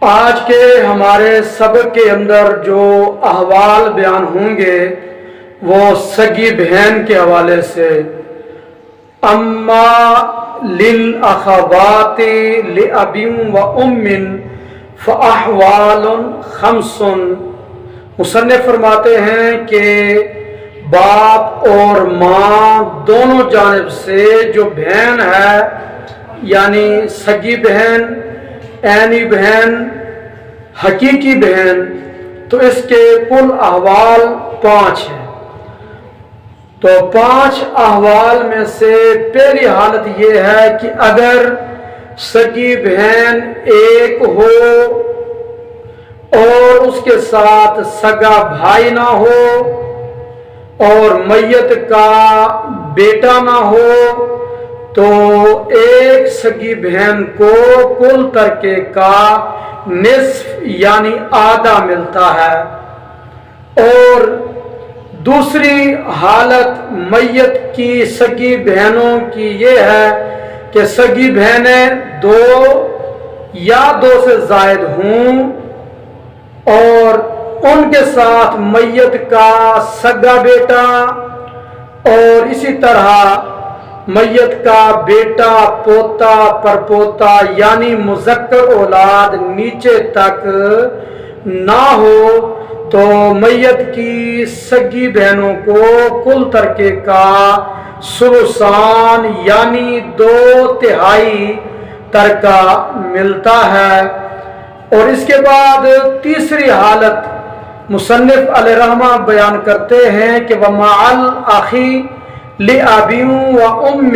آج کے ہمارے سبق کے اندر جو احوال بیان ہوں گے وہ سگی بہن کے حوالے سے اما للاخوات لاب و ام فاحوال خمس۔ مصنف فرماتے ہیں کہ باپ اور ماں دونوں جانب سے جو بہن ہے یعنی سگی بہن، عینی بہن، حقیقی بہن، تو اس کے کل احوال 5 ہیں۔ تو 5 احوال میں سے پہلی حالت یہ ہے کہ اگر سگی بہن ایک ہو اور اس کے ساتھ سگا بھائی نہ ہو اور میت کا بیٹا نہ ہو تو ایک سگی بہن کو کل ترکے کا نصف یعنی آدھا ملتا ہے۔ اور دوسری حالت میت کی سگی بہنوں کی یہ ہے کہ سگی بہنیں 2 یا 2 سے زائد ہوں اور ان کے ساتھ میت کا سگا بیٹا اور اسی طرح میت کا بیٹا، پوتا، پرپوتا یعنی مذکر اولاد نیچے تک نہ ہو تو میت کی سگی بہنوں کو کل ترکے کا ثلثان یعنی 2/3 ترکہ ملتا ہے۔ اور اس کے بعد تیسری حالت مصنف علیہ رحمہ بیان کرتے ہیں کہ وَمَعَ الْأَخِي لِأَبٍ وَأُمٍّ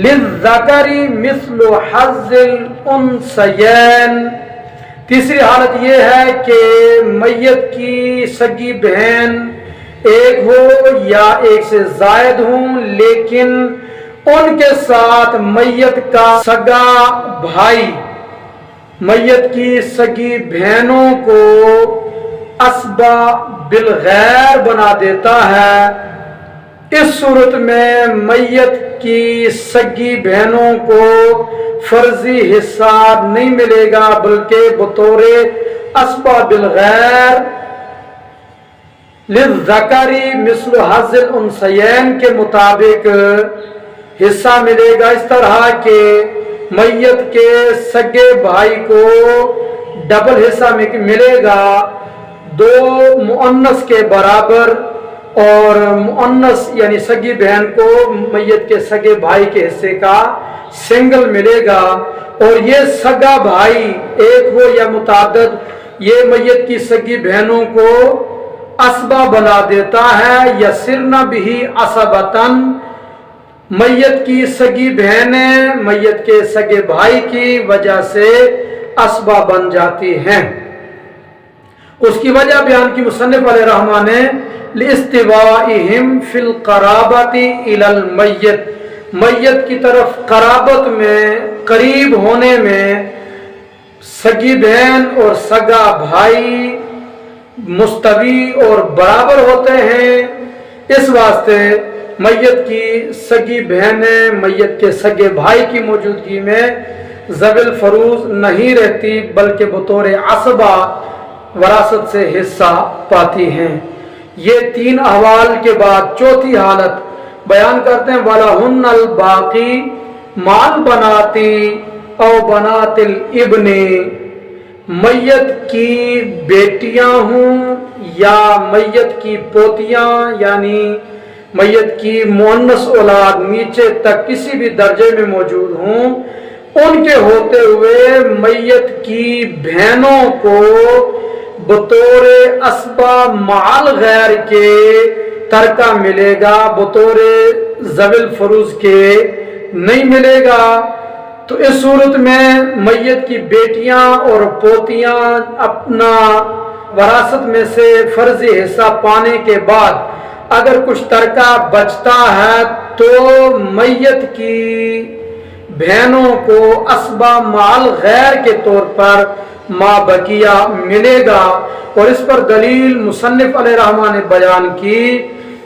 لِلذَّكَرِ مِثْلُ حَظِّ الْأُنثَيَيْنِ۔ تیسری حالت یہ ہے کہ میت کی سگی بہن ایک ہو یا ایک سے زائد ہوں لیکن ان کے ساتھ میت کا سگا بھائی میت کی سگی بہنوں کو اسبا بالغیر بنا دیتا ہے۔ اس صورت میں میت کی سگی بہنوں کو فرضی حصہ نہیں ملے گا بلکہ بطور اسبا بالغیر للذکر مثل حظ الانثیین کے مطابق حصہ ملے گا، اس طرح کہ میت کے سگے بھائی کو ڈبل حصہ ملے گا 2 مؤنث کے برابر، اور مؤنث یعنی سگی بہن کو میت کے سگے بھائی کے حصے کا سنگل ملے گا۔ اور یہ سگا بھائی ایک ہو یا متعدد یہ میت کی سگی بہنوں کو اسبا بنا دیتا ہے، یسرن بہ عصبتن، میت کی سگی بہنیں میت کے سگے بھائی کی وجہ سے اسبا بن جاتی ہیں۔ اس کی وجہ بیان کی مصنف علیہ رحمہ نے لاستوائہم فی القرابۃ الی المیت، میت کی طرف قرابت میں قریب ہونے میں سگی بہن اور سگا بھائی مستوی اور برابر ہوتے ہیں، اس واسطے میت کی سگی بہنیں میت کے سگے بھائی کی موجودگی میں ذوی الفروض نہیں رہتی بلکہ بطور عصبہ وراثت سے حصہ پاتی ہیں۔ یہ 3 احوال کے بعد چوتھی حالت بیان کرتے ہیں وَلَهُنَّ الْبَاقِي مَعَ الْبَنَاتِ أَوْ بَنَاتِ الْإِبْنِ، میت کی بیٹیاں ہوں یا میت کی پوتیاں یعنی میت کی مؤنث اولاد نیچے تک کسی بھی درجے میں موجود ہوں، ان کے ہوتے ہوئے میت کی بہنوں کو بطور اسبا مع غیر کے ترکہ ملے گا، بطور ذوی الفروض کے نہیں ملے گا۔ تو اس صورت میں میت کی بیٹیاں اور پوتیاں اپنا وراثت میں سے فرضی حصہ پانے کے بعد اگر کچھ ترکہ بچتا ہے تو میت کی بہنوں کو اسبا مع غیر کے طور پر ما بقیہ ملے گا۔ اور اس پر دلیل مصنف علیہ رحمہ نے بیان کی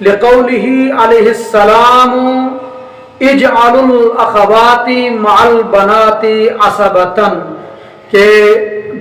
لقولہ علیہ السلام اجعلوا الاخوات مع البنات عصبۃ، کہ